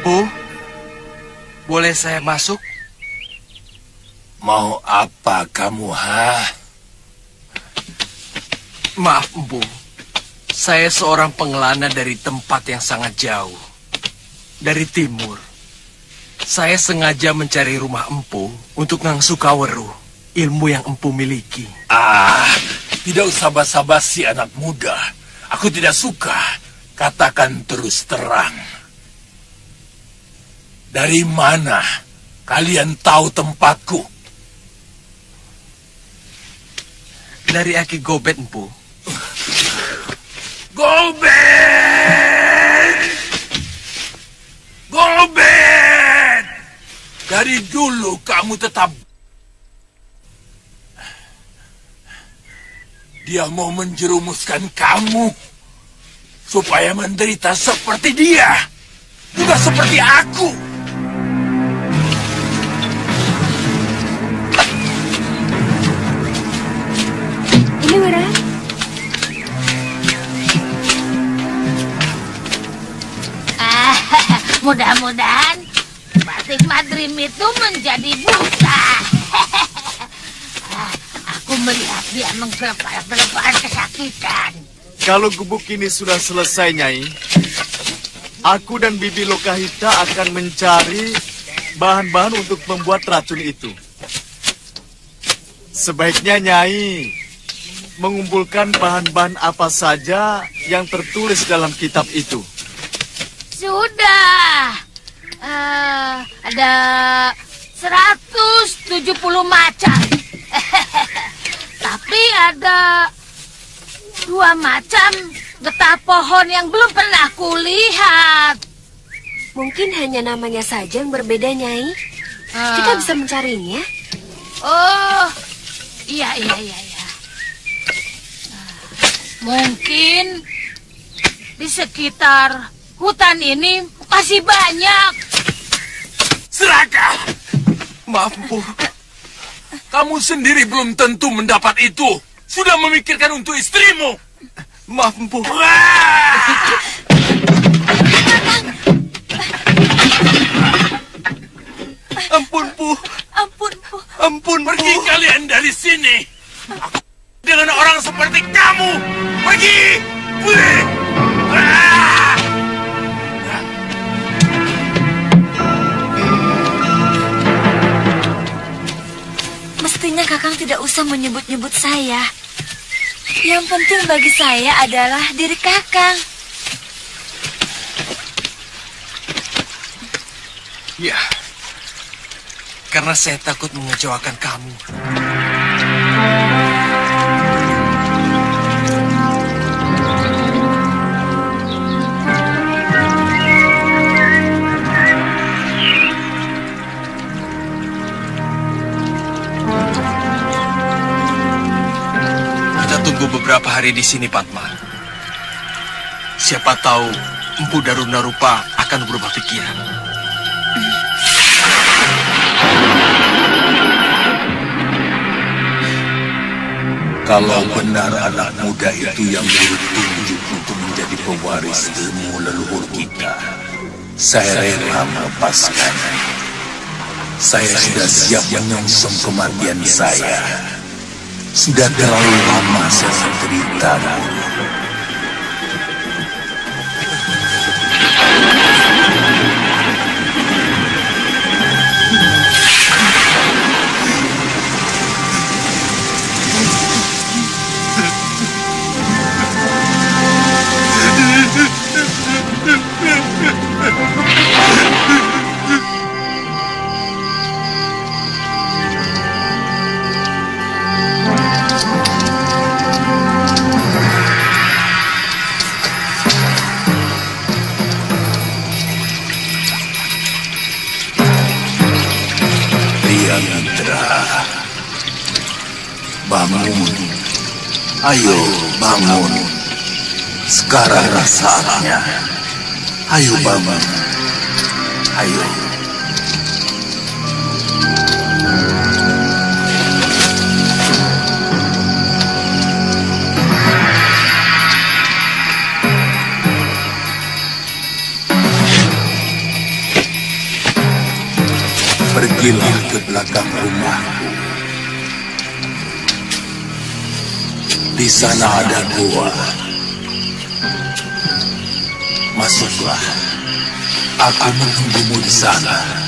Empu, boleh saya masuk? Mau apa kamu, ha? Maaf, Empu. Saya seorang pengelana dari tempat yang sangat jauh. Dari timur. Saya sengaja mencari rumah Empu untuk ngangsu kaweru, ilmu yang Empu miliki. Tidak usah basa-basi anak muda. Aku tidak suka. Katakan terus terang. Dari mana kalian tahu tempatku? Dari Aki Gobet, Empu. Gobet! Gobet! Dari dulu kamu tetap... Dia mau menjerumuskan kamu supaya menderita seperti dia, juga seperti aku. Ini Wira. Mudah-mudahan batik madrim itu menjadi buta. Aku melihat dia menggelepar-gelepar kesakitan. Kalau gubuk ini sudah selesai, Nyai, aku dan Bibi Lokahita akan mencari bahan-bahan untuk membuat racun itu. Sebaiknya Nyai mengumpulkan bahan-bahan apa saja yang tertulis dalam kitab itu. Sudah. Ada 170 macam. Tapi ada 2 macam getah pohon yang belum pernah kulihat. Mungkin hanya namanya saja yang berbeda, Nyai. Kita bisa mencarinya. Oh, iya. Mungkin di sekitar hutan ini masih banyak. Serakah! Maaf, Empu. Kamu sendiri belum tentu mendapat itu. Sudah memikirkan untuk istrimu. Maaf, Empu. Ampun, Pu. Ampun, Pu. Ampun, Pu. Pergi kalian dari sini. Aku dengan orang seperti kamu. Pergi! Pergi! Mestinya Kakang tidak usah menyebut-nyebut saya. Yang penting bagi saya adalah diri Kakang. Ya, karena saya takut mengecewakan kamu. Tunggu beberapa hari di sini, Padma. Siapa tahu Empu Darunarupa akan berubah pikiran. Kalau benar anak muda itu yang bertunjuk untuk menjadi pewaris ilmu leluhur kita, saya rela melepaskan. Saya sudah siap menyongsong kematian saya. Sudah terlalu lama saya menderita. Bangun. Ayo bangun. Sekarang saatnya. Ayo bangun. Ayo. Pergilah ke belakang rumahku. Di sana ada gua. Masuklah. Aku menunggumu di sana.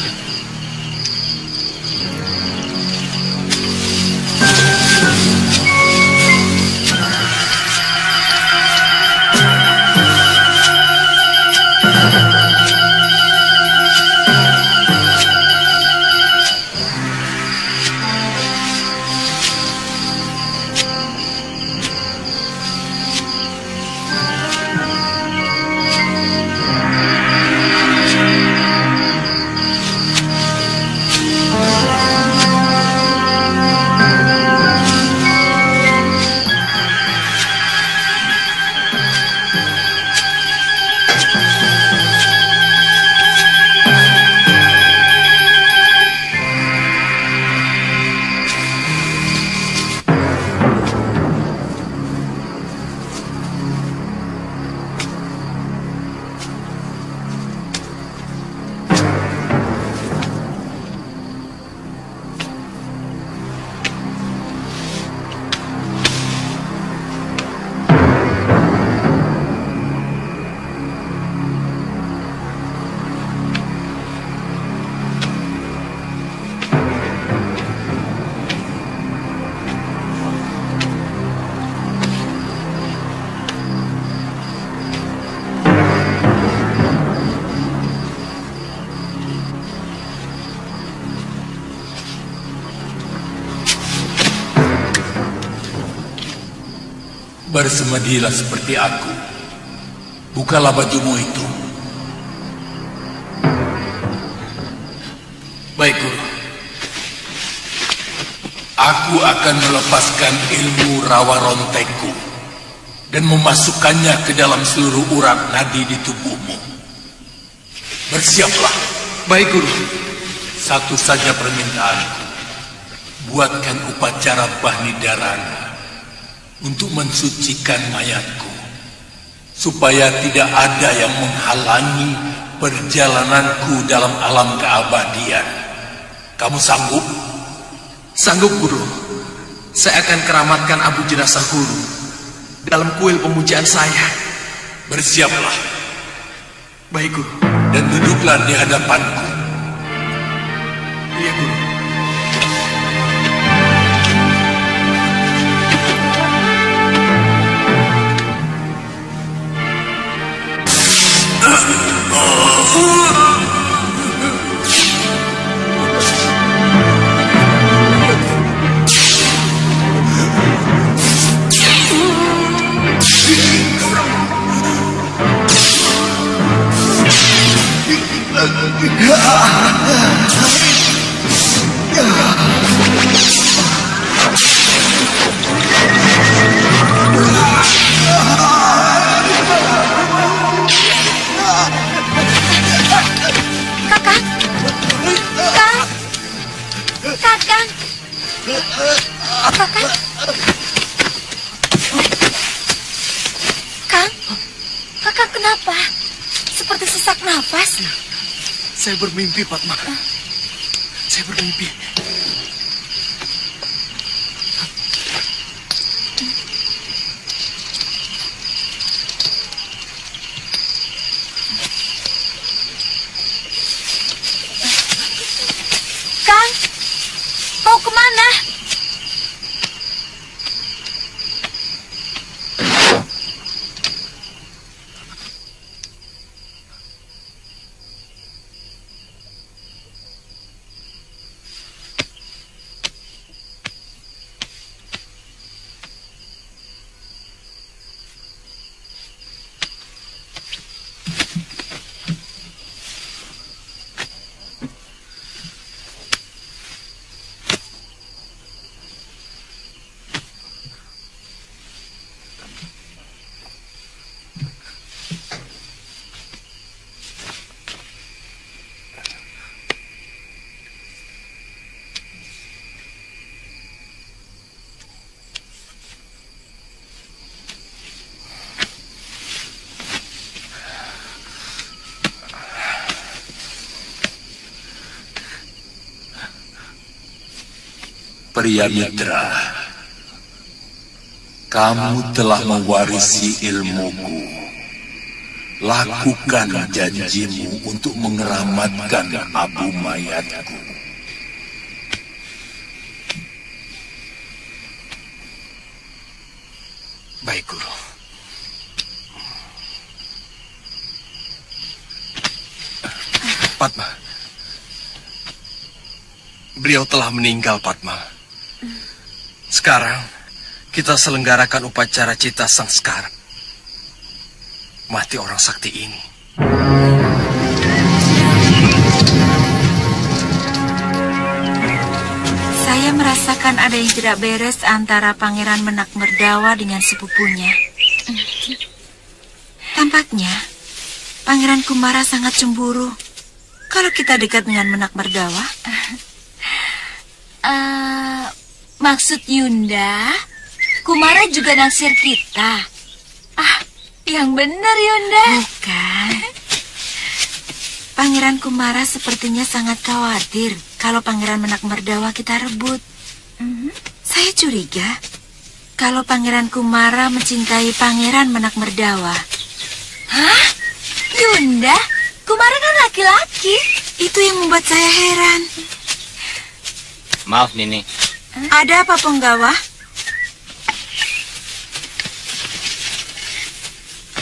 Bersemedilah seperti aku. Bukalah bajumu itu. Baik, Guru. Aku akan melepaskan ilmu rawa rontekku dan memasukkannya ke dalam seluruh urat nadi di tubuhmu. Bersiaplah. Baik, Guru. Satu saja permintaanku. Buatkan upacara Bahnidarana untuk mensucikan mayatku, supaya tidak ada yang menghalangi perjalananku dalam alam keabadian. Kamu sanggup? Sanggup, Guru. Saya akan keramatkan abu jenazah Guru dalam kuil pemujaan saya. Bersiaplah. Baik, Guru. Dan duduklah di hadapanku. Iya, Guru. Kakak kenapa? Seperti sesak nafas. Saya bermimpi, Fatma. Saya bermimpi. Kang, mau kemana? Priamitra, kamu telah mewarisi ilmuku. Lakukan janjimu untuk mengeramatkan abu mayatku. Baik, Guru. Padma. Beliau telah meninggal, Padma. Sekarang, kita selenggarakan upacara cita sangskara. Mati orang sakti ini. Saya merasakan ada yang tidak beres antara Pangeran Menak Merdawa dengan sepupunya. Tampaknya, Pangeran Kumara sangat cemburu kalau kita dekat dengan Menak Merdawa. Maksud Yunda, Kumara juga naksir kita. Yang benar Yunda. Bukan. Pangeran Kumara sepertinya sangat khawatir kalau Pangeran Menak Merdawa kita rebut. Saya curiga kalau Pangeran Kumara mencintai Pangeran Menak Merdawa. Hah? Yunda, Kumara kan laki-laki. Itu yang membuat saya heran. Maaf, Nini. Ada apa, Penggawa?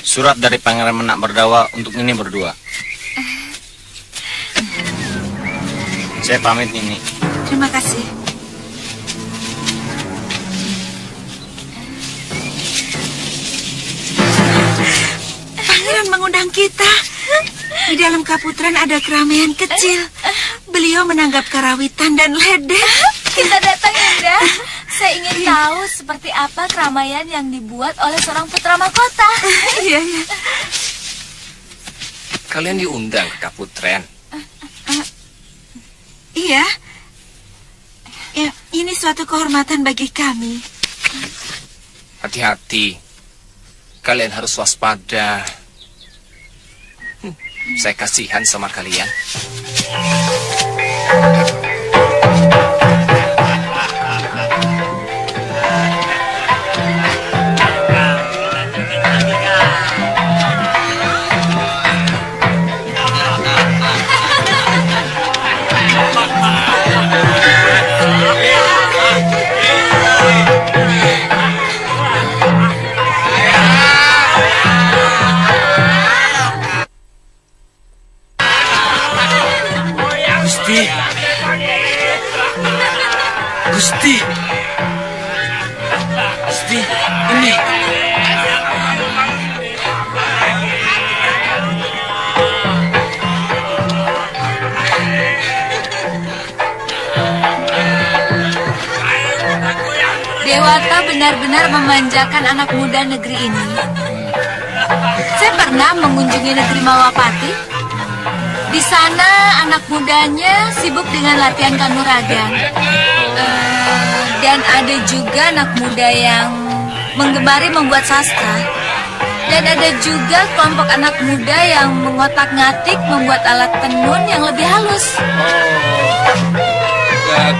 Surat dari Pangeran Menak Merdawa untuk Nini berdua. Saya pamit, Nini. Terima kasih. Pangeran mengundang kita. Di dalam Kaputren ada keramaian kecil. Beliau menanggap karawitan dan ledek. Kita datang Yunda. Saya ingin tahu seperti apa keramaian yang dibuat oleh seorang putra mahkota. Iya, iya. Kalian diundang ke Kaputren. Iya. Ya, ini suatu kehormatan bagi kami. Hati-hati. Kalian harus waspada. Saya kasihan sama kalian. Gusti, ini. Dewata benar-benar memanjakan anak muda negeri ini. Saya pernah mengunjungi negeri Mawapati. Di sana anak mudanya sibuk dengan latihan kanuragan. Dan ada juga anak muda yang menggemari membuat sastra. Dan ada juga kelompok anak muda yang mengotak-ngatik membuat alat tenun yang lebih halus.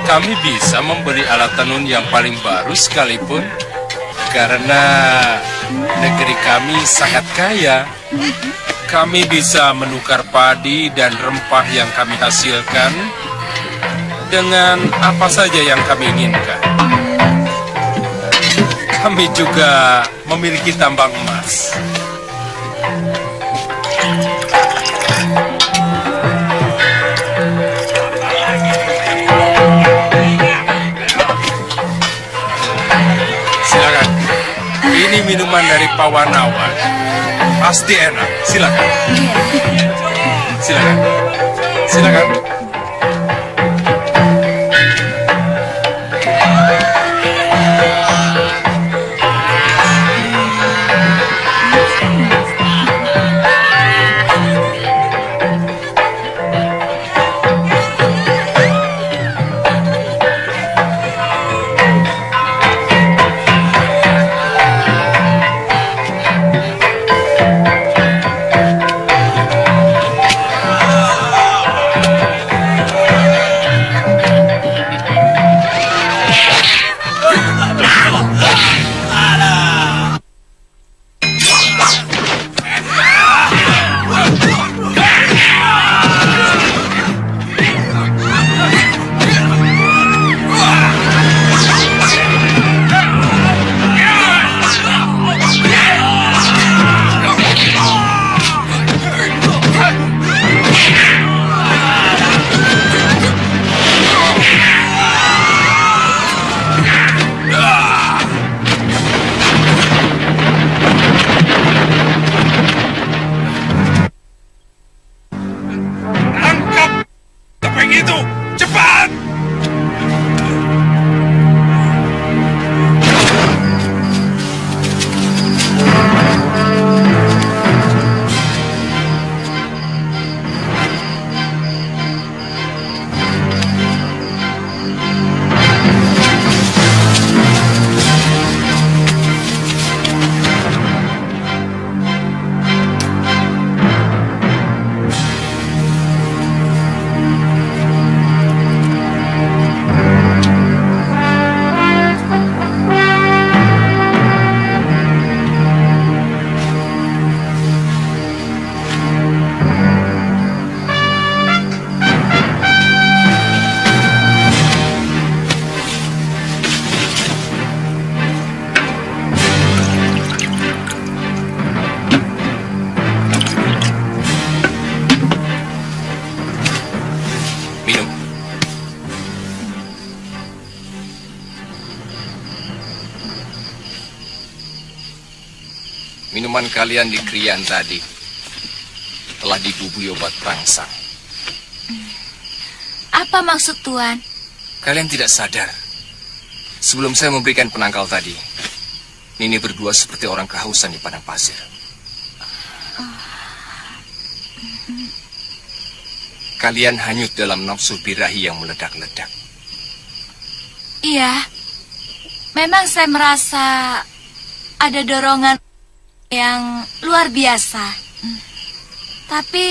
Kami bisa membeli alat tenun yang paling baru sekalipun karena negeri kami sangat kaya. Kami bisa menukar padi dan rempah yang kami hasilkan dengan apa saja yang kami inginkan. Kami juga memiliki tambang emas. Silakan. Ini minuman dari Pawanawan. Pasti enak. Silakan. Silakan. Silakan. teman kalian di Krian tadi telah dibubui obat perangsang. Apa maksud Tuan? Kalian tidak sadar. Sebelum saya memberikan penangkal tadi, Nini berdua seperti orang kehausan di padang pasir. Kalian hanyut dalam nafsu birahi yang meledak-ledak. Iya, memang saya merasa ada dorongan yang luar biasa. Tapi,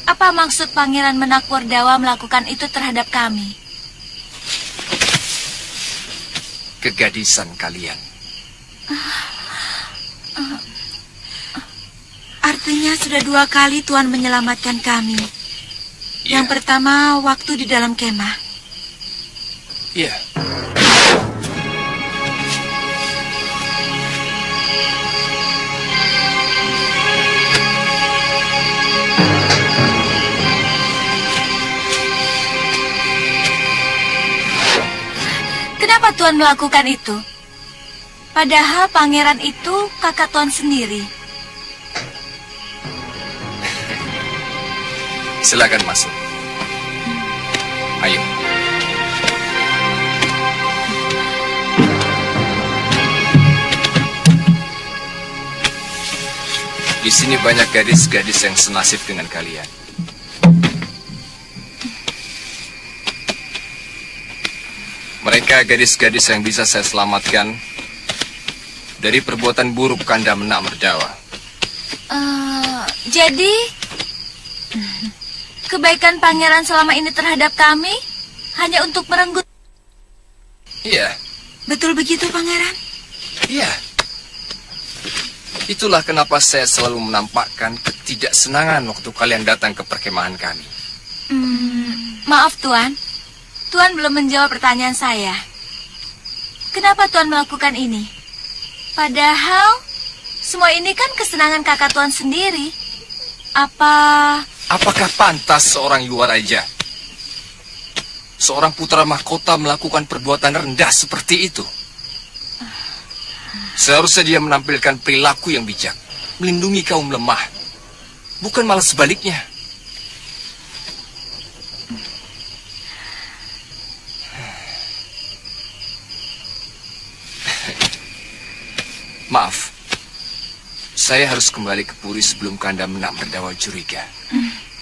apa maksud Pangeran Menak Wardawa melakukan itu terhadap kami? Kegadisan kalian. Artinya sudah 2 kali Tuan menyelamatkan kami. Iya. Yang pertama waktu di dalam kemah. Iya. Kenapa Tuan melakukan itu? Padahal pangeran itu kakak Tuan sendiri. Silakan masuk. Ayo. Di sini banyak gadis-gadis yang senasib dengan kalian. Mereka gadis-gadis yang bisa saya selamatkan dari perbuatan buruk Kanda Menak Merdawa. Jadi, kebaikan pangeran selama ini terhadap kami hanya untuk merenggut. Iya, Betul begitu, Pangeran? iya. Itulah kenapa saya selalu menampakkan ketidaksenangan waktu kalian datang ke perkemahan kami. Maaf Tuan, Tuan belum menjawab pertanyaan saya. Kenapa Tuan melakukan ini? Padahal semua ini kan kesenangan kakak Tuan sendiri. Apakah pantas seorang luar aja, seorang putra mahkota melakukan perbuatan rendah seperti itu? Seharusnya dia menampilkan perilaku yang bijak, melindungi kaum lemah, bukan malah sebaliknya. Maaf, saya harus kembali ke Puri sebelum Kanda Menak Merdawa curiga.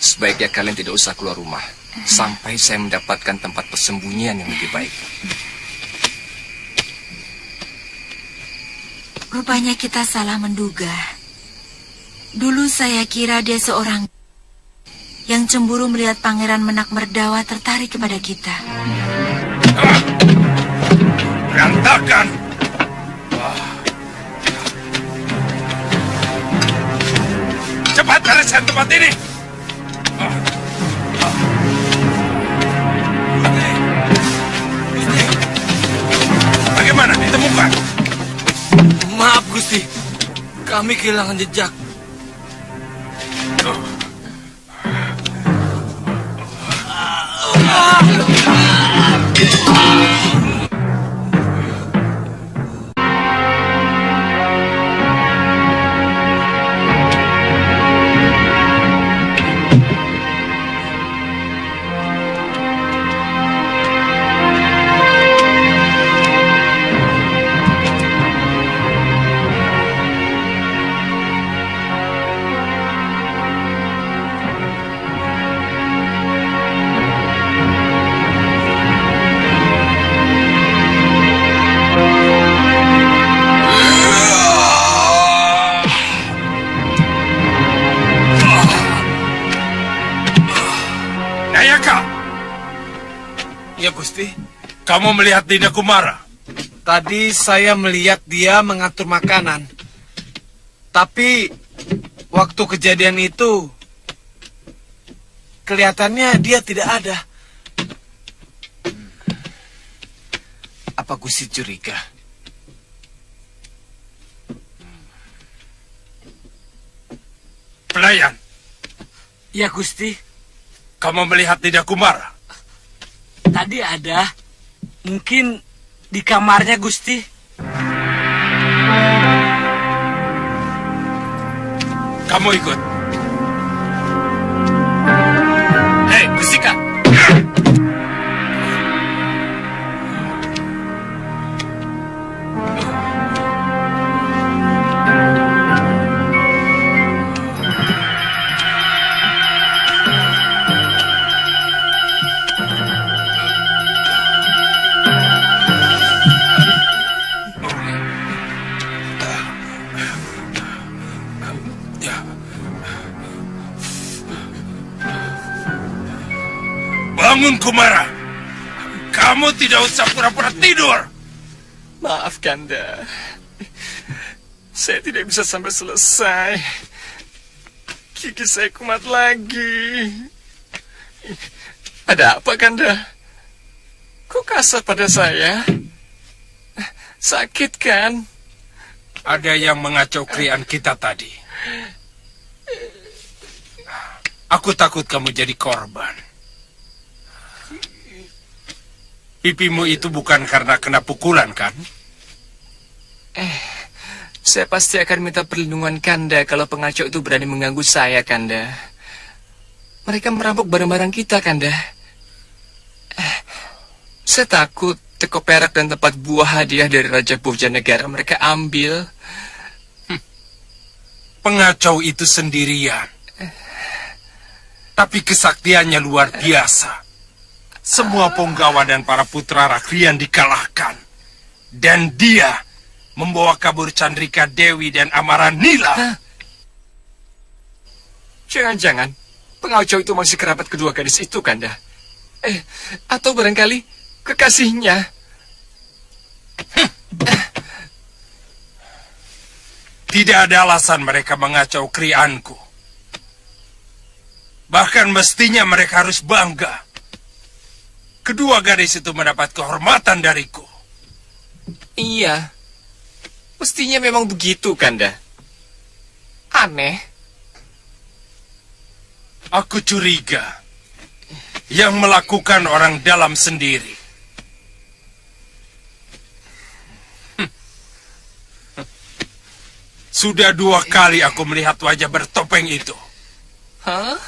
Sebaiknya kalian tidak usah keluar rumah sampai saya mendapatkan tempat persembunyian yang lebih baik. Rupanya kita salah menduga. Dulu saya kira dia seorang yang cemburu melihat Pangeran Menak Merdawa tertarik kepada kita. Berantakan! Cepat bereskan tempat ini! Bagaimana? Ditemukan? Maaf Gusti, kami kehilangan jejak. Nayaka, Ya Gusti, kamu melihat Dinda Kumara? tadi saya melihat dia mengatur makanan. Tapi waktu kejadian itu kelihatannya dia tidak ada. Apa Gusti curiga? Pelayan, Ya Gusti, kamu melihat Dinda Kumara? tadi ada. Mungkin di kamarnya Gusti. Kamu ikut. Hei, bersikap. Bangun, Kumara. Kamu tidak usah pura-pura tidur. Maaf, Kanda. Saya tidak bisa sampai selesai. Gigi saya kumat lagi. Ada apa, Kanda? Kok kasar pada saya? Sakit, kan? Ada yang mengacau krian kita tadi. Aku takut kamu jadi korban. Pipimu itu bukan karena kena pukulan, kan? Saya pasti akan minta perlindungan Kanda kalau pengacau itu berani mengganggu saya, Kanda. Mereka merampok barang-barang kita, Kanda. Saya takut teko perak dan tempat buah hadiah dari Raja Bojanegara mereka ambil. Pengacau itu sendirian. Tapi kesaktiannya luar biasa. Semua punggawa dan para putra Rakrian dikalahkan. Dan dia membawa kabur Chandrika Dewi dan Amaranila. Jangan-jangan pengacau itu masih kerabat kedua gadis itu, Kanda. Atau barangkali kekasihnya. Tidak ada alasan mereka mengacau krianku. Bahkan mestinya mereka harus bangga. Kedua gadis itu mendapat kehormatan dariku. Iya. Mestinya memang begitu, Kanda. Aneh. Aku curiga yang melakukan orang dalam sendiri. Sudah 2 kali aku melihat wajah bertopeng itu. Hah?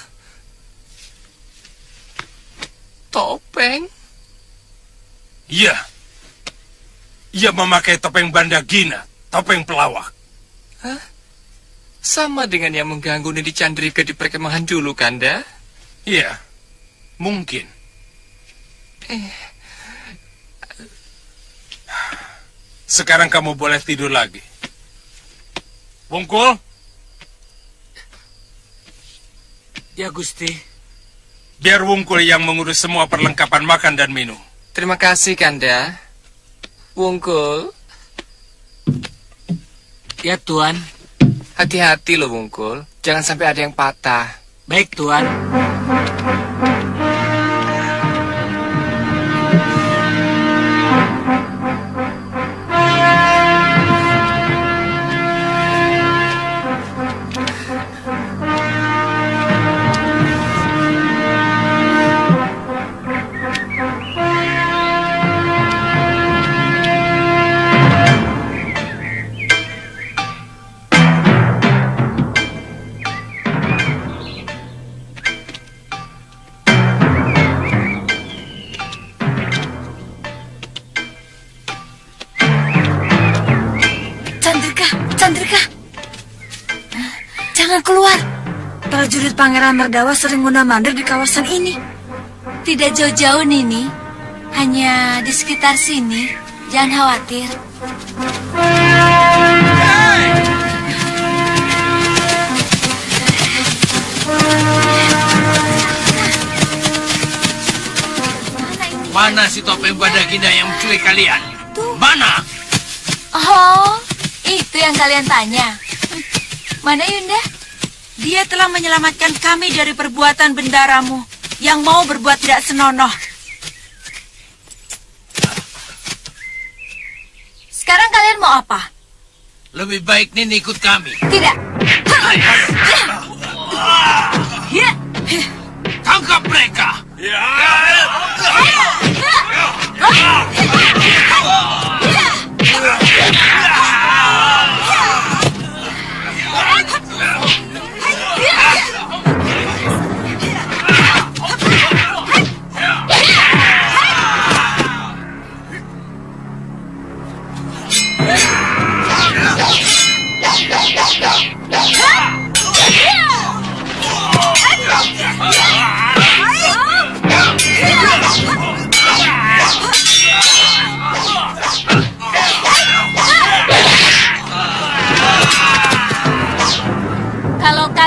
Topeng? Iya. Ia memakai topeng Bandagina, topeng pelawak. Hah? Sama dengan yang mengganggu Nindi Chandrika di perkemahan dulu, Kanda? Iya, mungkin. Sekarang kamu boleh tidur lagi. Wungkul? Ya, Gusti. Biar Wungkul yang mengurus semua perlengkapan makan dan minum. Terima kasih, Kanda. Wungkul. Ya, Tuan. Hati-hati loh, Wungkul. Jangan sampai ada yang patah. Baik, Tuan. Chandrika, jangan keluar. Prajurit Pangeran Merdawa sering mondar-mandir di kawasan ini. Tidak jauh-jauh, Nini. Hanya di sekitar sini. Jangan khawatir. Mana si topeng Bandagina yang menculik kalian? Tuh. Mana? Oh, itu yang kalian tanya. Mana Yunda? Dia telah menyelamatkan kami dari perbuatan bendaramu yang mau berbuat tidak senonoh. Sekarang kalian mau apa? Lebih baik Nini ikut kami. Tidak. Tangkap mereka!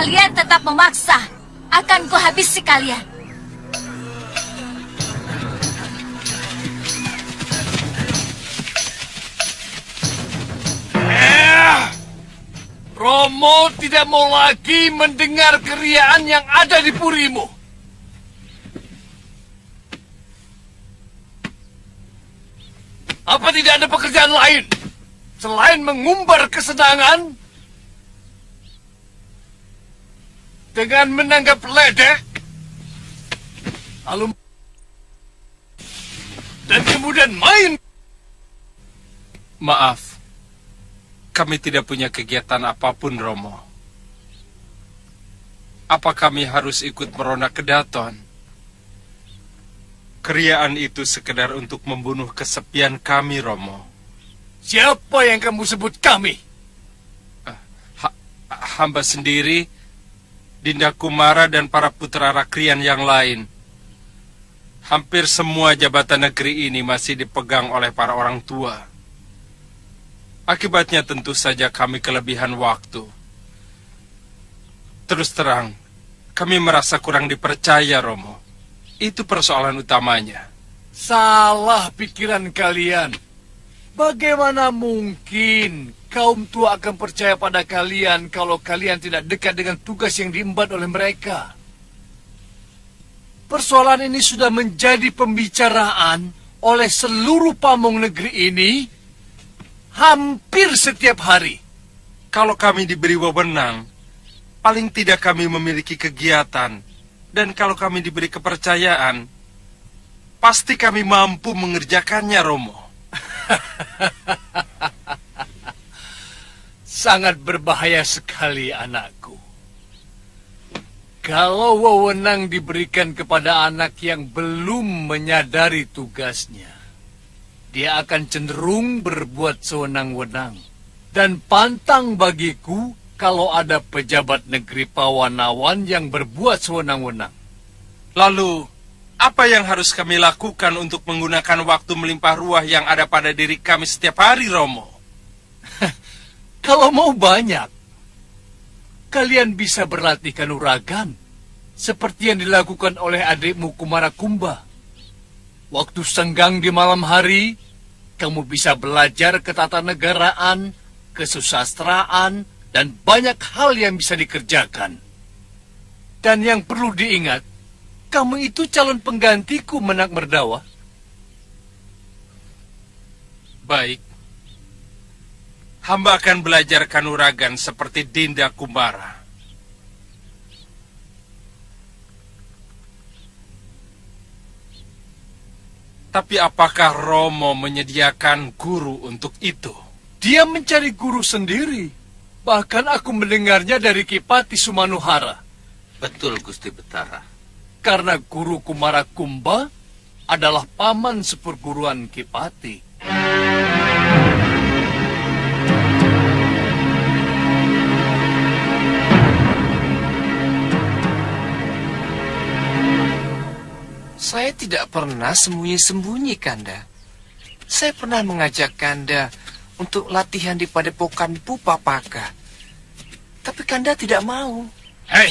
kalian tetap memaksa, akan kuhabisi kalian. Romo tidak mau lagi mendengar keriaan yang ada di purimu. Apa tidak ada pekerjaan lain selain mengumbar kesenangan dengan menanggap ledek, lalu dan kemudian main? Maaf, kami tidak punya kegiatan apapun, Romo. Apa kami harus ikut merona ke Daton? Keriaan itu sekedar untuk membunuh kesepian kami, Romo. Siapa yang kamu sebut kami? Hamba sendiri, Dinda Kumara dan para putra Rakrian yang lain. Hampir semua jabatan negeri ini masih dipegang oleh para orang tua. Akibatnya tentu saja kami kelebihan waktu. Terus terang, kami merasa kurang dipercaya, Romo. Itu persoalan utamanya. Salah pikiran kalian. Bagaimana mungkin kaum tua akan percaya pada kalian kalau kalian tidak dekat dengan tugas yang diemban oleh mereka? Persoalan ini sudah menjadi pembicaraan oleh seluruh pamong negeri ini hampir setiap hari. Kalau kami diberi wewenang, paling tidak kami memiliki kegiatan. Dan kalau kami diberi kepercayaan, pasti kami mampu mengerjakannya, Romo. Sangat berbahaya sekali, anakku. Kalau wewenang diberikan kepada anak yang belum menyadari tugasnya, dia akan cenderung berbuat sewenang-wenang. Dan pantang bagiku kalau ada pejabat negeri Pawanawan yang berbuat sewenang-wenang. Lalu, apa yang harus kami lakukan untuk menggunakan waktu melimpah ruah yang ada pada diri kami setiap hari, Romo? Kalau mau banyak, kalian bisa berlatih kanuragan, seperti yang dilakukan oleh adikmu Kumara Kumba. Waktu senggang di malam hari, kamu bisa belajar ketatanegaraan, kesusastraan, dan banyak hal yang bisa dikerjakan. Dan yang perlu diingat, kamu itu calon penggantiku Menak Merdawa. Baik. Hamba akan belajar kanuragan seperti Dinda Kumara. Tapi apakah Romo menyediakan guru untuk itu? Dia mencari guru sendiri. Bahkan aku mendengarnya dari Kipati Sumanuhara. Betul, Gusti Betara. Karena guru Kumara Kumba adalah paman seperguruan Kipati. Saya tidak pernah sembunyi-sembunyi, Kanda. Saya pernah mengajak Kanda untuk latihan di padepokan Pupapaka. Tapi Kanda tidak mau. Hei!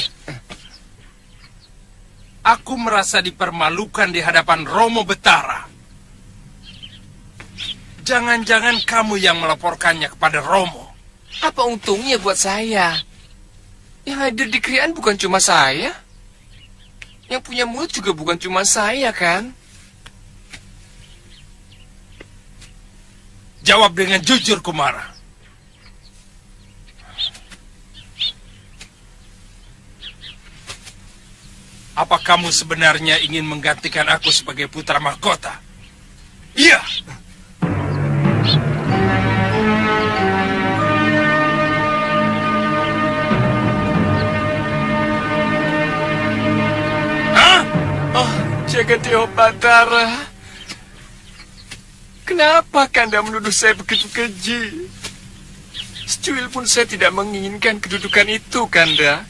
Aku merasa dipermalukan di hadapan Romo Betara. Jangan-jangan kamu yang melaporkannya kepada Romo. Apa untungnya buat saya? Yang hadir di kriaan bukan cuma saya. Yang punya mulut juga bukan cuma saya, kan? Jawab dengan jujur, Kumara. Apa kamu sebenarnya ingin menggantikan aku sebagai putra mahkota? Iya. Hah? Oh, Jagadeo Batara. Kenapa Kanda menuduh saya begitu keji? Secuil pun saya tidak menginginkan kedudukan itu, Kanda.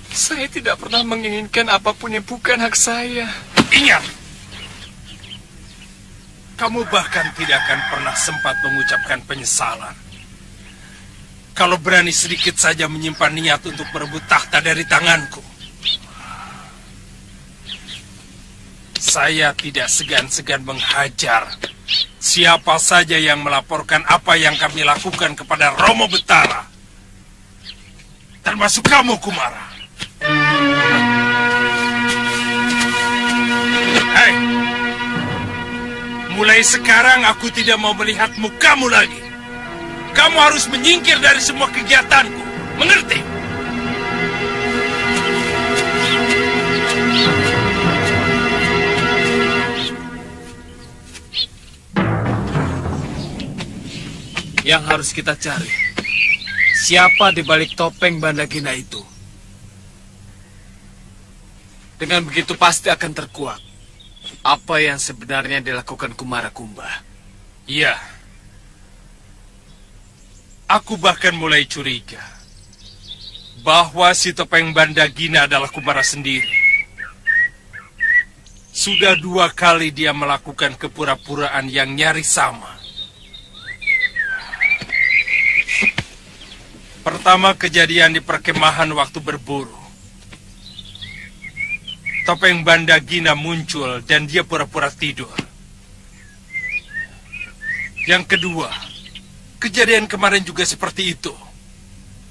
Saya tidak pernah menginginkan apapun yang bukan hak saya. Ingat, kamu bahkan tidak akan pernah sempat mengucapkan penyesalan. kalau berani sedikit saja menyimpan niat untuk merebut tahta dari tanganku. Saya tidak segan-segan menghajar siapa saja yang melaporkan apa yang kami lakukan kepada Romo Betara. Termasuk kamu, Kumara. Hei, mulai sekarang aku tidak mau melihat mukamu lagi. Kamu harus menyingkir dari semua kegiatanku. Mengerti? Yang harus kita cari, siapa di balik topeng Bandagina itu? Dengan begitu pasti akan terkuak apa yang sebenarnya dilakukan Kumara Kumba. Iya. Aku bahkan mulai curiga bahwa si topeng Bandagina adalah Kumara sendiri. Sudah 2 kali dia melakukan kepura-puraan yang nyaris sama. Pertama kejadian di perkemahan waktu berburu. Topeng Bandagina muncul dan dia pura-pura tidur. Yang kedua, kejadian kemarin juga seperti itu.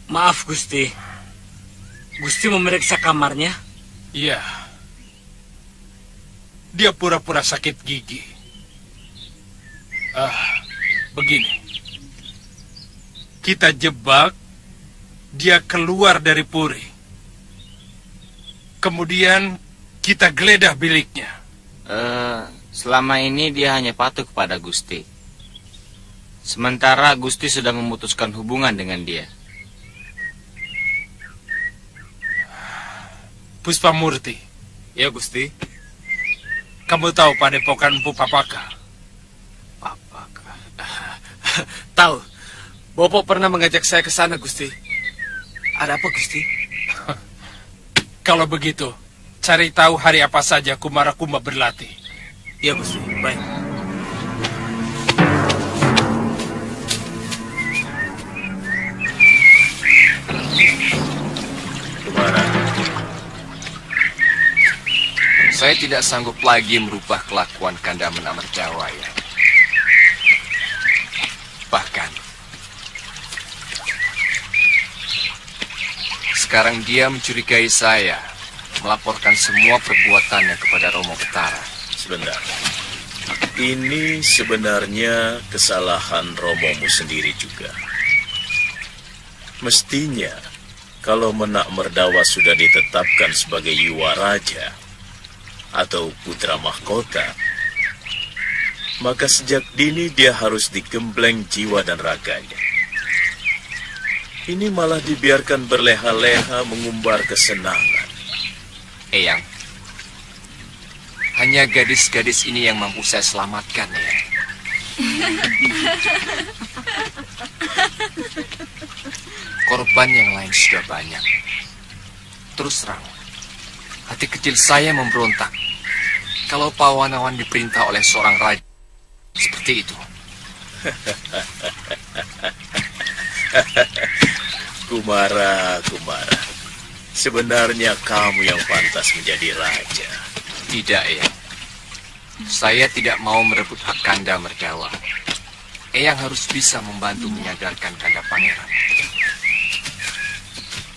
Maaf, Gusti. Gusti memeriksa kamarnya? Iya. Dia pura-pura sakit gigi. Begini. Kita jebak dia keluar dari puri. Kemudian kita geledah biliknya. Selama ini dia hanya patuh kepada Gusti. Sementara Gusti sudah memutuskan hubungan dengan dia. Puspamurti. Ya, Gusti. Kamu tahu padepokan Empu Papaka? Papaka. Tahu. Bopo pernah mengajak saya ke sana, Gusti. Ada apa, Gusti? Kalau begitu, cari tahu hari apa saja Kumara Kumba berlatih. Ya, Gusti. Baik. Kumara, saya tidak sanggup lagi merubah kelakuan Kanda Menamerdawa ya. Bahkan sekarang dia mencurigai saya, melaporkan semua perbuatannya kepada Romo Betara. Sebentar. Ini sebenarnya kesalahan Romomu sendiri juga. Mestinya, kalau Menak Merdawa sudah ditetapkan sebagai Yuwa Raja atau putra mahkota, maka sejak dini dia harus digembleng jiwa dan raganya. Ini malah dibiarkan berleha-leha mengumbar kesenangan. Eyang, hanya gadis-gadis ini yang mampu saya selamatkan ya. Korban yang lain sudah banyak. Terus terang, hati kecil saya memberontak kalau Pawanawan diperintah oleh seorang raja seperti itu. Kumara, sebenarnya kamu yang pantas menjadi raja. Tidak, Eyang. Saya tidak mau merebut hak Kanda Merdawa. Eyang harus bisa membantu menyadarkan Kanda Pangeran.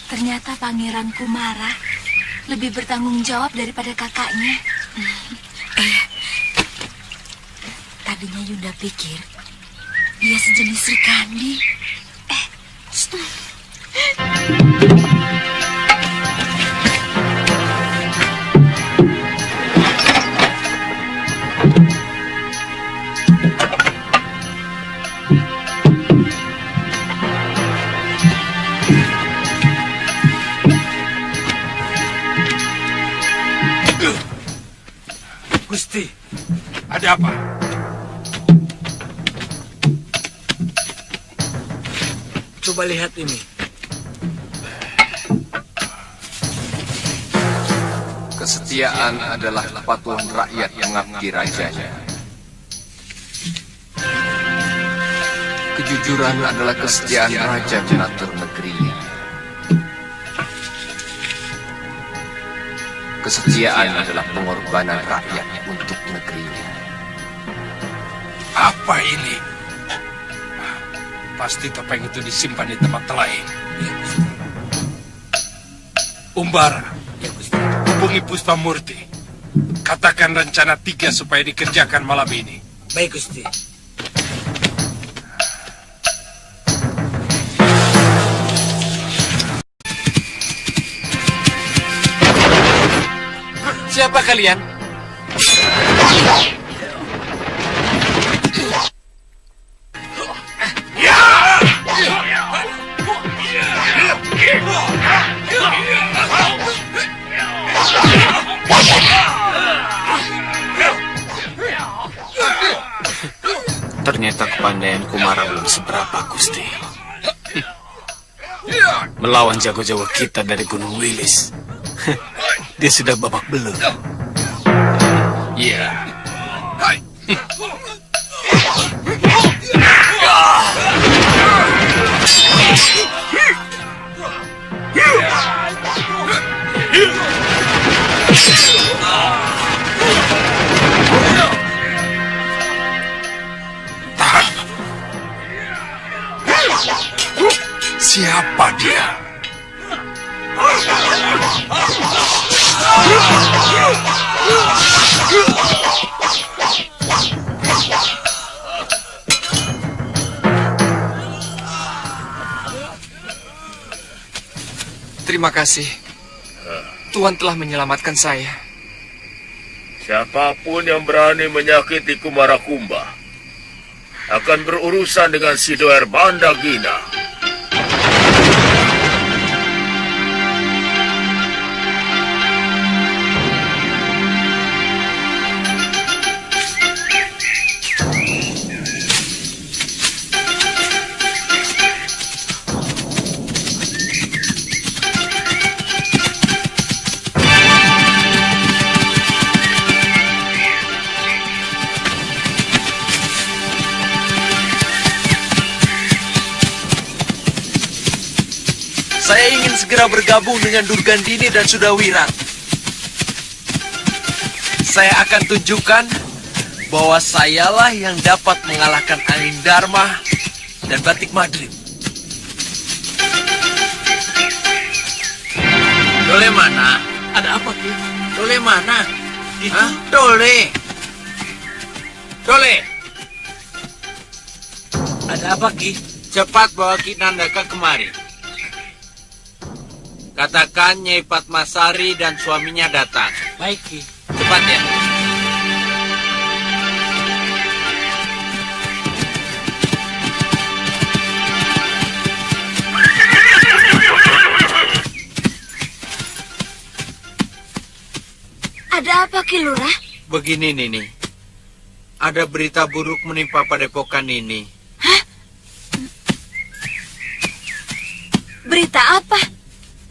Ternyata Pangeran Kumara lebih bertanggung jawab daripada kakaknya. Tadinya Yunda pikir dia sejenis Sri Kandi. Gusti, Ada apa? coba lihat ini. Kesetiaan adalah kepatuhan rakyat mengabdi rajanya. kejujuran adalah kesetiaan raja mengatur negerinya. Kesetiaan adalah pengorbanan rakyat untuk negerinya. Apa ini? Pasti topeng itu disimpan di tempat lain. Umbara, hubungi Puspamurti. Katakan rencana 3 supaya dikerjakan malam ini. Baik, Gusti. Siapa kalian? Ternyata kepandaian Kumara belum seberapa, Gusti. Melawan jago-jago kita dari Gunung Wilis. Dia sudah babak belur. Iya. Siapa dia? Terima kasih. Tuhan telah menyelamatkan saya. Siapapun yang berani menyakiti Kumarakumba akan berurusan dengan Sidoer Mandagina. Saya ingin segera bergabung dengan Durgandini dan Sudawirat. Saya akan tunjukkan bahwa sayalah yang dapat mengalahkan Angin Dharma dan Batik Madrid. Dole mana? Ada apa, Ki? Dole mana? Itu Dole. Dole. Ada apa, Ki? Cepat bawa Ki Nandaka kemari. Katakan Nyai Padmasari dan suaminya datang. Baik, Ki. Cepat ya. Ada apa, Ki Lurah? Begini, Nini. Ada berita buruk menimpa padepokan ini. Hah? Berita apa?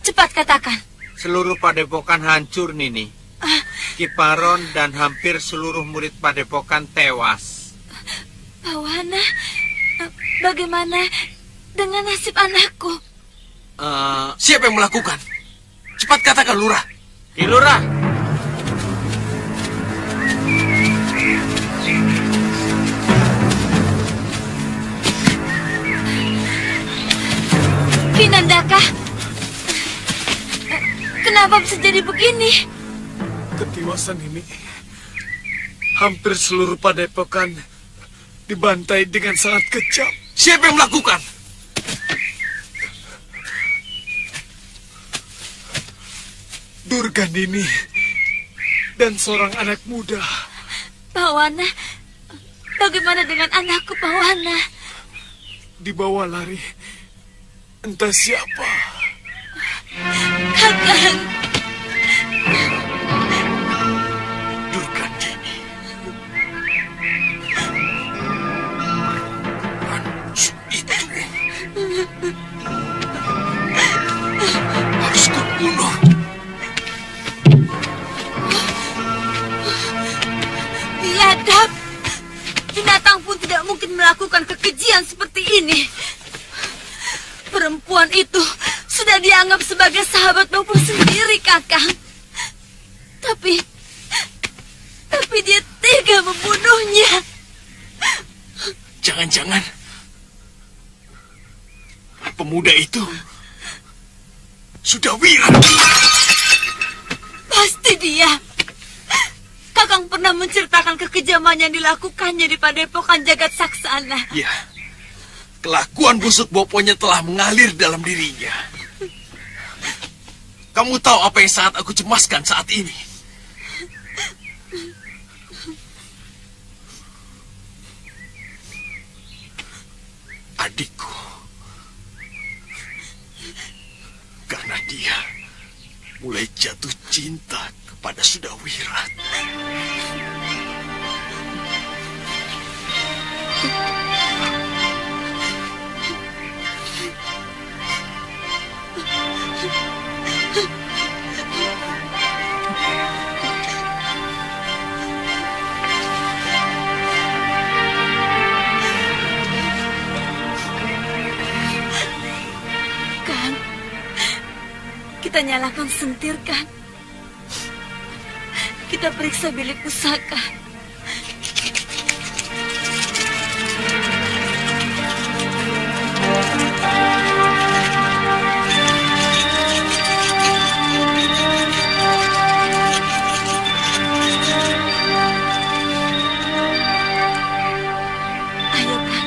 Cepat katakan. Seluruh padepokan hancur, Nini. Kiparon dan hampir seluruh murid padepokan tewas. Pawana, bagaimana dengan nasib anakku? Siapa yang melakukan? Cepat katakan, Lurah. Ki Lurah. Ki Nandaka, kenapa bisa jadi begini? Ketiwasan ini, hampir seluruh padepokan dibantai dengan sangat kejam. Siapa yang melakukan? Durgandini dan seorang anak muda. Pawana, bagaimana dengan anakku, Pawana? Dibawa lari entah siapa. Kakang. Durgandini. Itu harus kubunuh. Biadab. Binatang pun tidak mungkin melakukan kekejian seperti ini. perempuan itu sudah dianggap sebagai sahabat Bopo sendiri, Kakang. Tapi dia tega membunuhnya. Jangan-jangan pemuda itu sudah Wira. Pasti dia. Kakang pernah menceritakan kekejaman yang dilakukannya di Padepokan Jagat Saksana. Ya, kelakuan busuk Boponya telah mengalir dalam dirinya. Kamu tahu apa yang sangat aku cemaskan saat ini? Adikku. Karena dia mulai jatuh cinta kepada Sudawirat. Kan, kita nyalakan sentir, kan? Kita periksa bilik pusaka. Ayo, kan?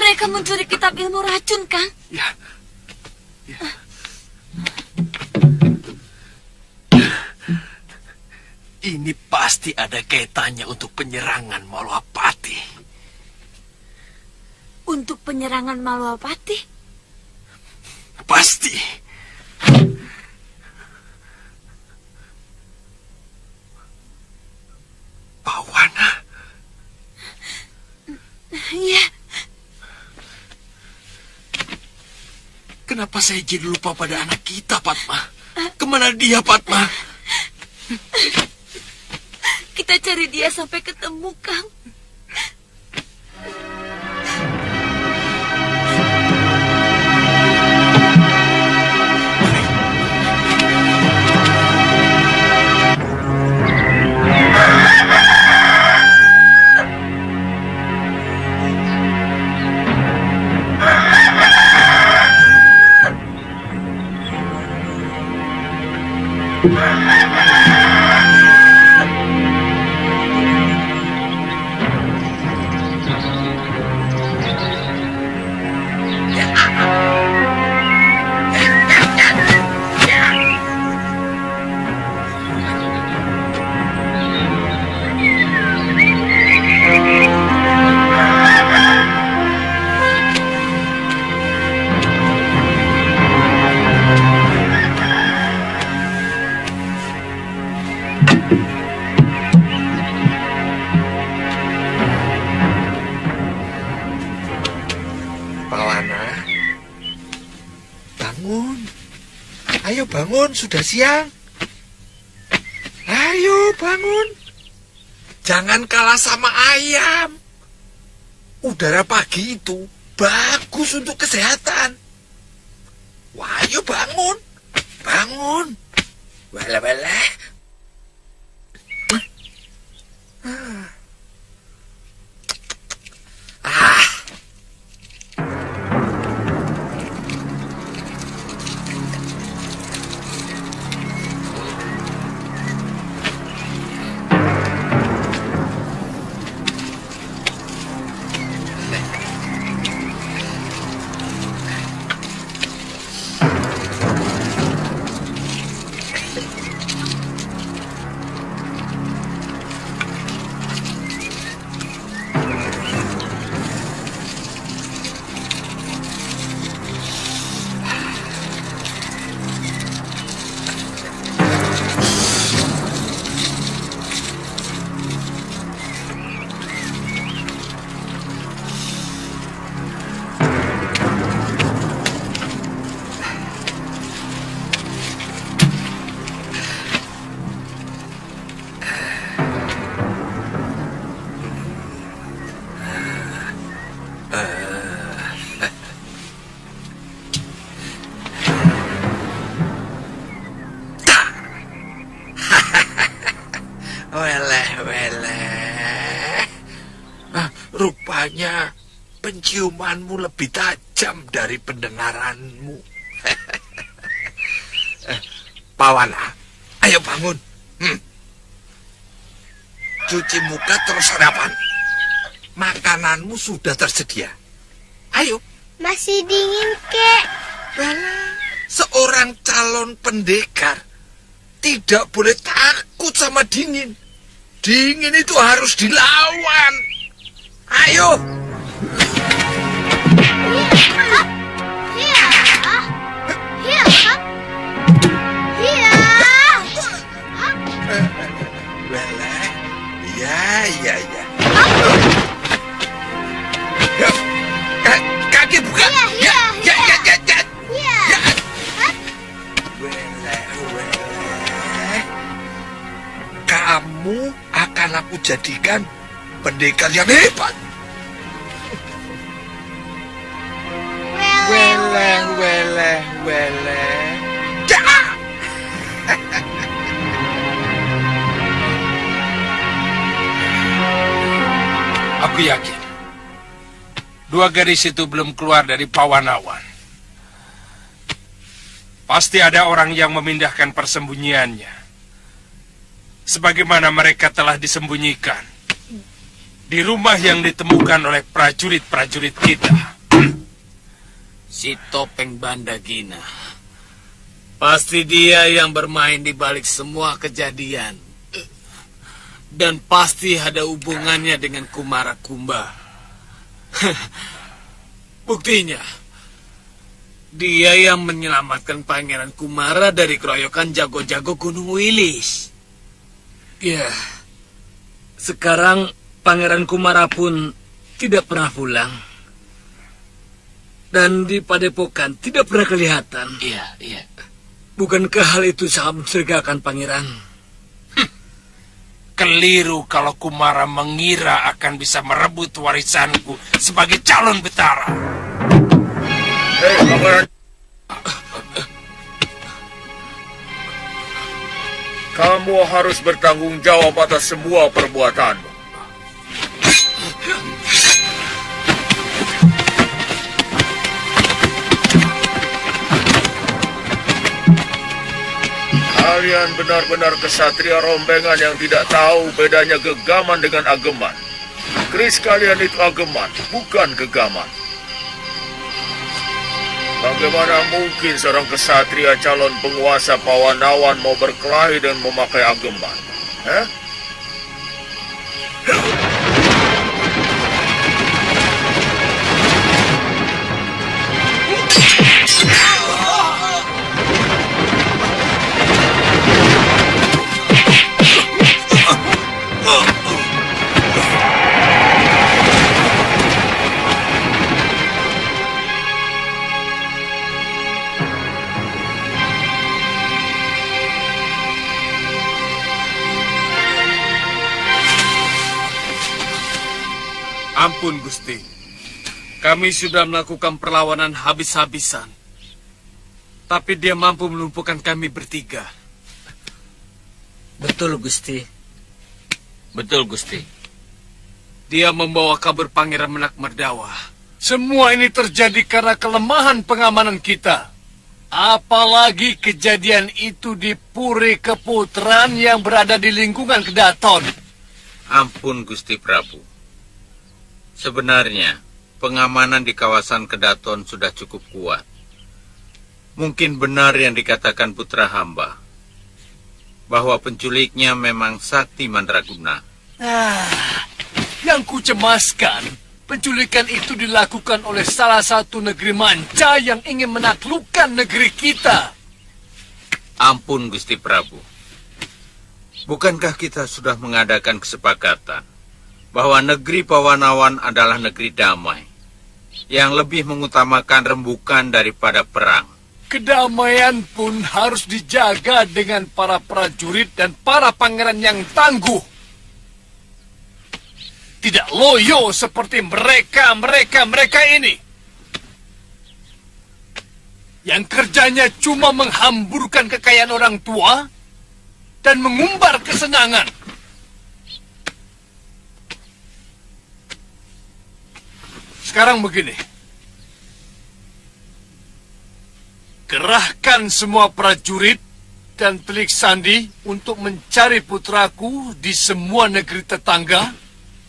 Mereka mencuri kitab ilmu racun, Kang. Ya. Ini pasti ada kaitannya untuk penyerangan Malwapati. Untuk penyerangan Malwapati? Pasti. Pawana. Iya. Kenapa saya jadi lupa pada anak kita, Padma? Kemana dia, Padma? Kita cari dia sampai ketemu, Kang. Ayo bangun, sudah siang. Ayo bangun. Jangan kalah sama ayam. Udara pagi itu bagus untuk kesehatan. Wah, ayo bangun. Bangun. Wala-wala. penciumanmu lebih tajam dari pendengaranmu. Pawana, ayo bangun. Cuci muka terus sarapan. Makananmu sudah tersedia. Ayo. Masih dingin, Kek. Seorang calon pendekar tidak boleh takut sama dingin. Dingin itu harus dilawan. Ayo. Ya. Kaki buka. Ya. Kamu akan aku jadikan pendekar yang hebat. Weleh. Jangan. Aku yakin dua gadis itu belum keluar dari Pawanawan. Pasti ada orang yang memindahkan persembunyiannya, sebagaimana mereka telah disembunyikan di rumah yang ditemukan oleh prajurit-prajurit kita. Si Topeng Bandagina. Pasti dia yang bermain di balik semua kejadian. Dan pasti ada hubungannya dengan Kumara Kumba. Buktinya, dia yang menyelamatkan Pangeran Kumara dari keroyokan jago-jago Gunung Wilis. Ya, sekarang Pangeran Kumara pun tidak pernah pulang. Dan di Padepokan tidak pernah kelihatan. Iya. Bukankah hal itu sangat mencurigakan, Pangeran? Keliru kalau Kumara mengira akan bisa merebut warisanku sebagai calon betara. Hei, Pangeran. Kamu harus bertanggung jawab atas semua perbuatanmu. Kalian benar-benar kesatria rombengan yang tidak tahu bedanya gegaman dengan ageman. Keris kalian itu ageman, bukan gegaman. Bagaimana mungkin seorang kesatria calon penguasa Pawanawan mau berkelahi dan memakai ageman? Ampun, Gusti. Kami sudah melakukan perlawanan habis-habisan. Tapi dia mampu melumpuhkan kami bertiga. Betul, Gusti. Betul, Gusti. Dia membawa kabur Pangeran Menak Merdawa. Semua ini terjadi karena kelemahan pengamanan kita. Apalagi kejadian itu di Puri Keputran yang berada di lingkungan Kedaton. Ampun, Gusti Prabu. Sebenarnya, pengamanan di kawasan Kedaton sudah cukup kuat. Mungkin benar yang dikatakan putra hamba, bahwa penculiknya memang Sakti Mandraguna. Yang kucemaskan, penculikan itu dilakukan oleh salah satu negeri manca yang ingin menaklukkan negeri kita. Ampun, Gusti Prabu. Bukankah kita sudah mengadakan kesepakatan bahwa negeri Pawanawan adalah negeri damai, yang lebih mengutamakan rembukan daripada perang? Kedamaian pun harus dijaga dengan para prajurit dan para pangeran yang tangguh. Tidak loyo seperti mereka ini. Yang kerjanya cuma menghamburkan kekayaan orang tua dan mengumbar kesenangan. sekarang begini. Kerahkan semua prajurit dan telik sandi untuk mencari putraku di semua negeri tetangga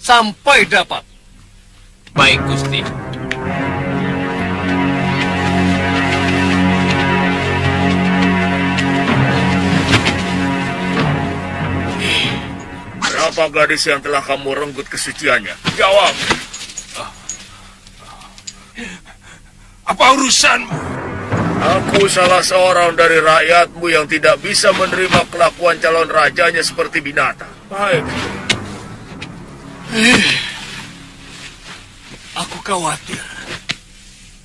sampai dapat. Baik, Gusti. Berapa gadis yang telah kamu renggut kesuciannya? Jawab. Apa urusanmu? Aku salah seorang dari rakyatmu yang tidak bisa menerima kelakuan calon rajanya seperti binatang. Baik. Aku khawatir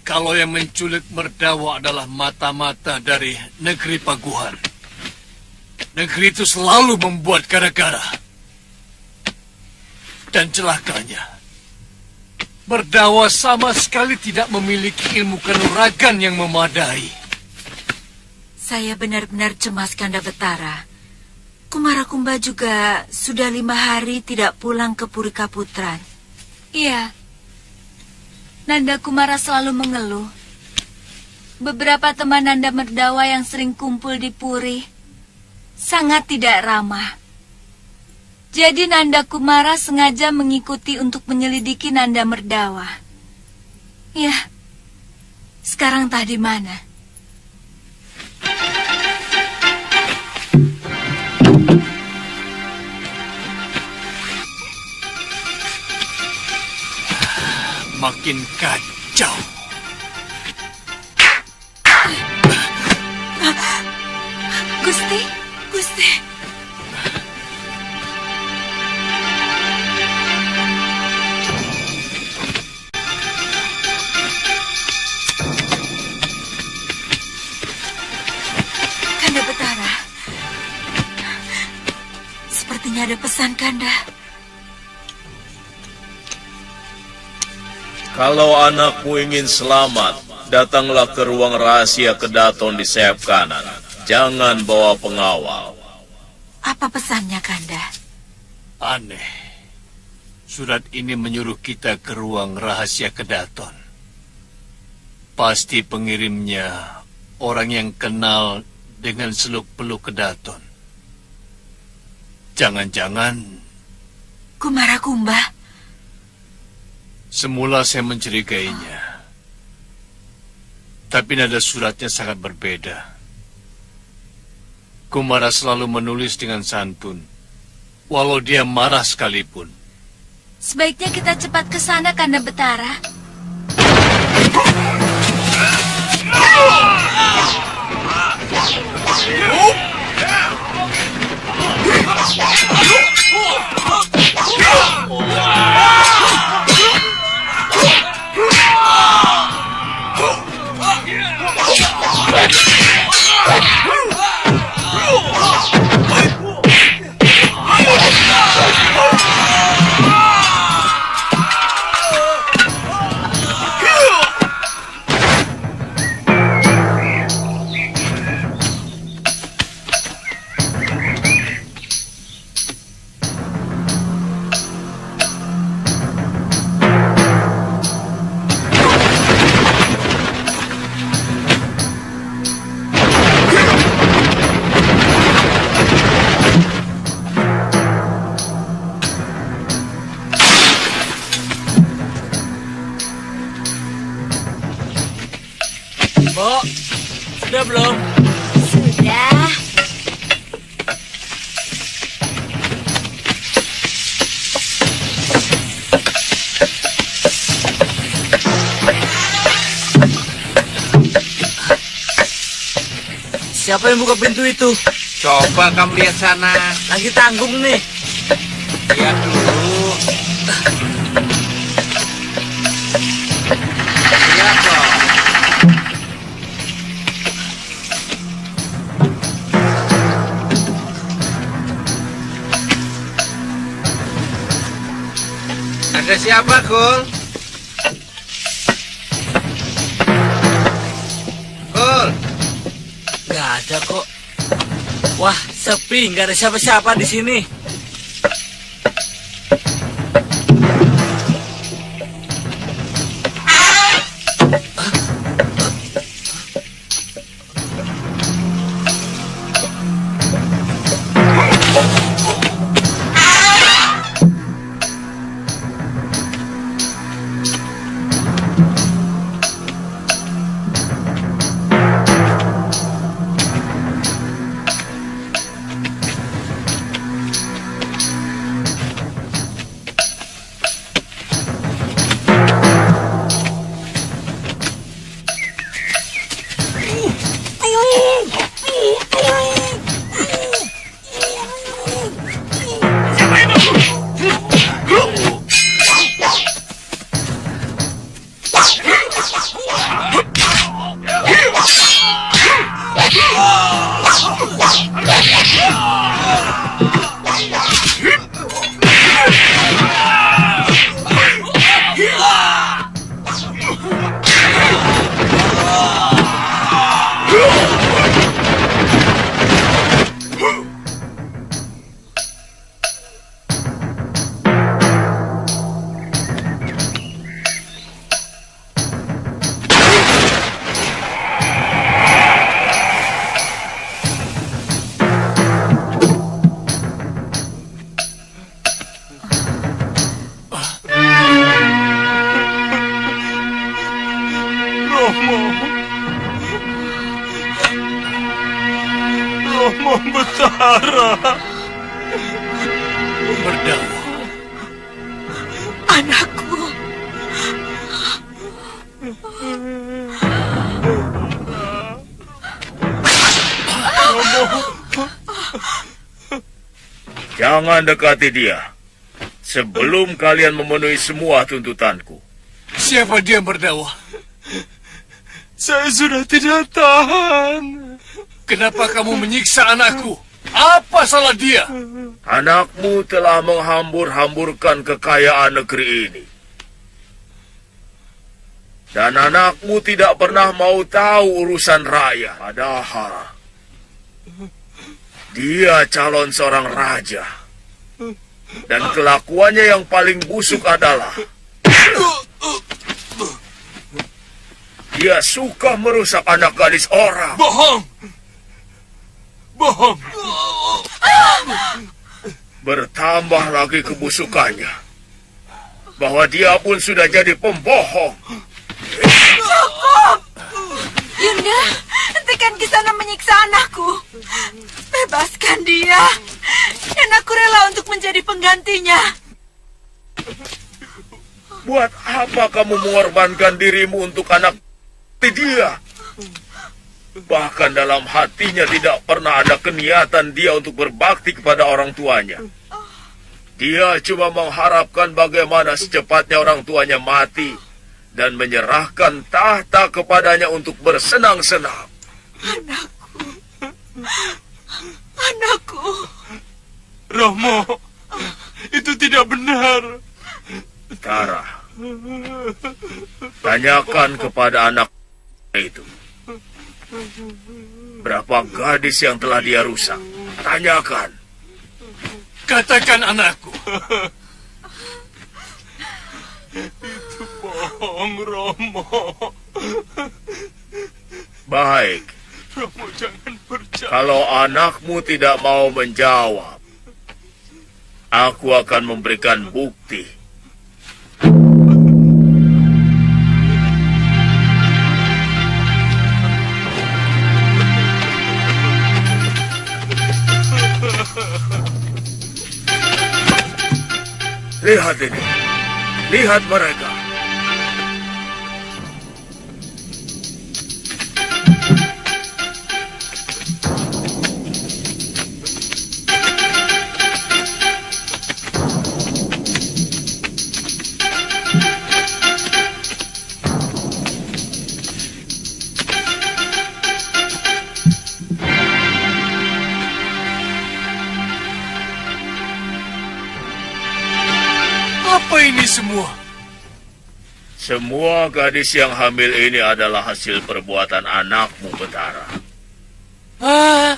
kalau yang menculik Merdawa adalah mata-mata dari negeri Paguhan. Negeri itu selalu membuat gara-gara. Dan celakanya, Merdawa sama sekali tidak memiliki ilmu kanuragan yang memadai. Saya benar-benar cemas, Kanda Betara. Kumarakumba juga sudah 5 hari tidak pulang ke Puri Kaputran. Iya. Nanda Kumara selalu mengeluh. Beberapa teman Nanda Merdawa yang sering kumpul di Puri sangat tidak ramah. Jadi Nanda Kumara sengaja mengikuti untuk menyelidiki Nanda Merdawa. Ya, sekarang entah di mana. Makin kacau. Gusti, Gusti. Kanda Betara. Sepertinya ada pesan, Kanda. Kalau anakmu ingin selamat, datanglah ke ruang rahasia Kedaton di sayap kanan. Jangan bawa pengawal. Apa pesannya, Kanda? Aneh. Surat ini menyuruh kita ke ruang rahasia Kedaton. Pasti pengirimnya orang yang kenal dengan seluk-beluk Kedaton. Jangan-jangan Kumarakumba. semula saya mencurigainya. Tapi nada suratnya sangat berbeda. Kumara selalu menulis dengan santun, walau dia marah sekalipun. Sebaiknya kita cepat ke sana, Kanda Betara. Mbok, sudah belum? Sudah. Siapa yang buka pintu itu? Coba kamu lihat sana. Lagi tanggung nih. Lihat dulu. Lihat loh. Ada siapa, Gul? Gul? Nggak ada kok. Wah, sepi, nggak ada siapa-siapa di sini. Romo Betara. Berdawa. Anakku. Jangan dekati dia sebelum kalian memenuhi semua tuntutanku. Siapa dia, Berdawa? Saya sudah tidak tahan. Kenapa kamu menyiksa anakku? Apa salah dia? Anakmu telah menghambur-hamburkan kekayaan negeri ini. Dan anakmu tidak pernah mau tahu urusan rakyat. Padahal dia calon seorang raja. Dan kelakuannya yang paling busuk adalah dia suka merusak anak gadis orang. Bohong. Bohong. Bertambah lagi kebusukannya, bahwa dia pun sudah jadi pembohong. Cukup! Yunda, hentikan Kisana menyiksa anakku. Bebaskan dia. Dan aku rela untuk menjadi penggantinya. Buat apa kamu mengorbankan dirimu untuk anak dia? Bahkan dalam hatinya tidak pernah ada keniatan dia untuk berbakti kepada orang tuanya. Dia cuma mengharapkan bagaimana secepatnya orang tuanya mati dan menyerahkan tahta kepadanya untuk bersenang-senang. Anakku. Anakku. Romo, itu tidak benar. Tara, tanyakan kepada anak itu. Berapa gadis yang telah dia rusak? Tanyakan. Katakan anakku. Itu bohong, Romo. Baik. Romo, jangan percaya. Kalau anakmu tidak mau menjawab, aku akan memberikan bukti. Lihat ini. Lihat mereka. Apa ini semua? Semua gadis yang hamil ini adalah hasil perbuatan anakmu, Betara. Ah,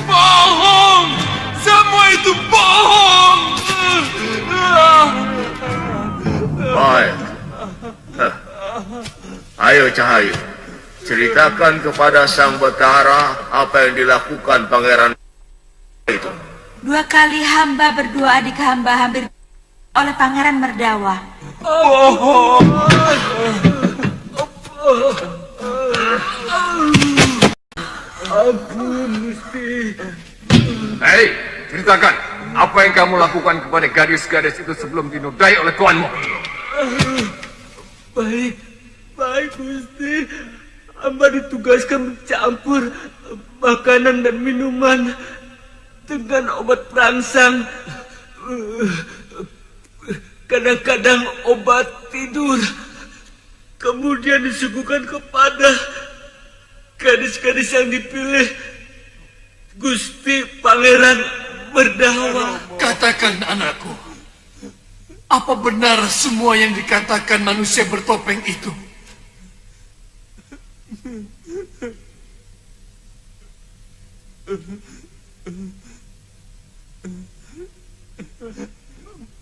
Bohong! Semua itu bohong! Baik. Ayo, Cahayu. Ceritakan kepada Sang Betara apa yang dilakukan pangeran itu. 2 kali hamba berdoa di hamba hampir oleh Pangeran Merdawa. Bohong! Ampun, Gusti. Hei, ceritakan. Apa yang kamu lakukan kepada gadis-gadis itu sebelum dinodai oleh tuanmu? Baik, Gusti. Hamba ditugaskan mencampur makanan dan minuman dengan obat perangsang. Kadang-kadang obat tidur. Kemudian disuguhkan kepada gadis-gadis yang dipilih Gusti Pangeran Merdawa. Katakan anakku, apa benar semua yang dikatakan manusia bertopeng itu?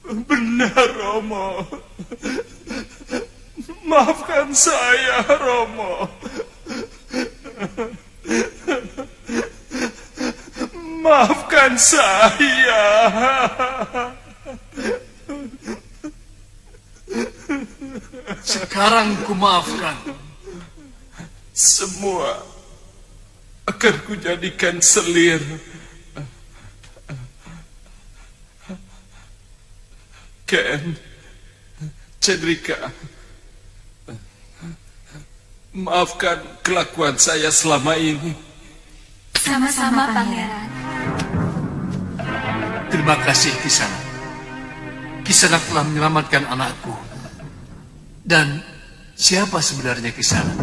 Benar, Romo. Maafkan saya, Romo. Maafkan saya. Sekarang kumaafkan. Semua akan kujadikan selir. Ken, Cendrika, maafkan kelakuan saya selama ini. Sama-sama, Pangeran. Terima kasih, Kisanak. Kisanak telah menyelamatkan anakku. Dan siapa sebenarnya Kisanak?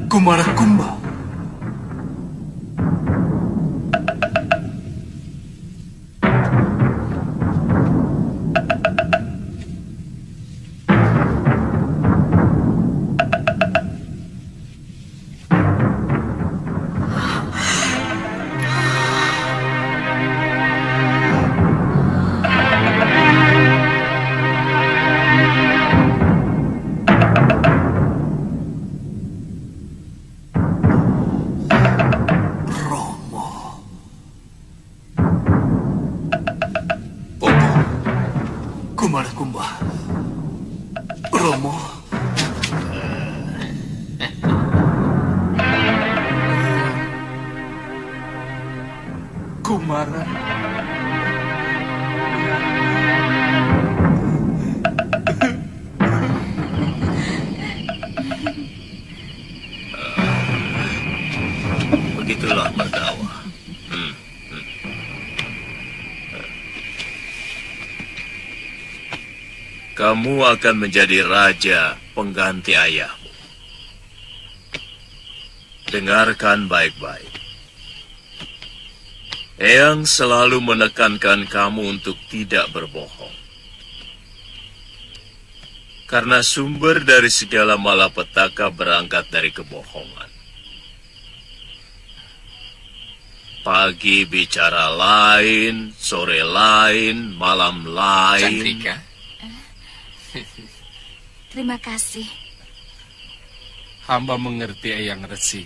Kumarakumba. Kumarakumba. Romo. Kumara. Begitulah Merdawa. Kamu akan menjadi raja pengganti ayahmu. Dengarkan baik-baik. Eyang selalu menekankan kamu untuk tidak berbohong. Karena sumber dari segala malapetaka berangkat dari kebohongan. Pagi bicara lain, sore lain, malam lain. Chandrika. Terima kasih. Hamba mengerti Eyang Resi.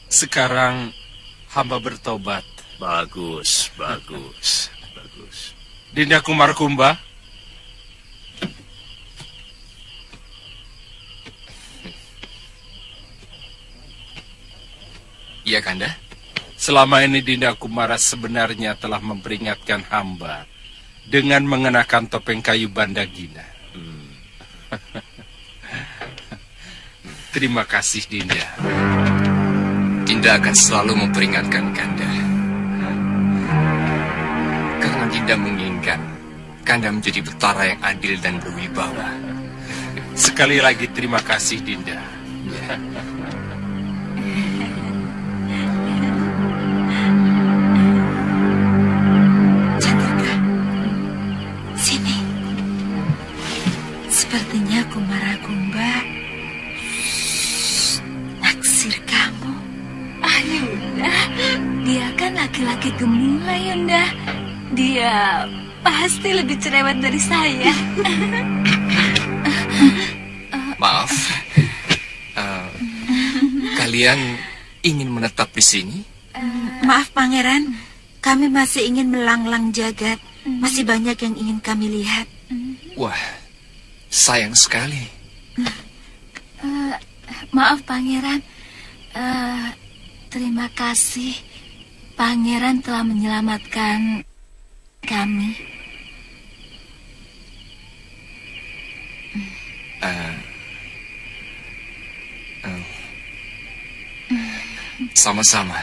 Sekarang hamba bertobat. Bagus, bagus, bagus. Dinda Kumarakumba. Iya, Kanda. Selama ini Dinda Kumara sebenarnya telah memperingatkan hamba dengan mengenakan topeng kayu Bandagina. Terima kasih, Dinda. Dinda akan selalu memperingatkan Kanda. Karena Dinda menginginkan Kanda menjadi betara yang adil dan berwibawa. Sekali lagi terima kasih, Dinda. Chandrika, sini. Sepertinya Kumarakumba naksir kamu. Ah, Yunda, dia kan laki-laki gemula, Yunda. Dia pasti lebih cerewet dari saya. Maaf. Kalian ingin menetap di sini? Maaf, Pangeran. Kami masih ingin melanglang jagat. Masih banyak yang ingin kami lihat. Wah, sayang sekali. Maaf, Pangeran. Terima kasih. Pangeran telah menyelamatkan kami. Sama-sama.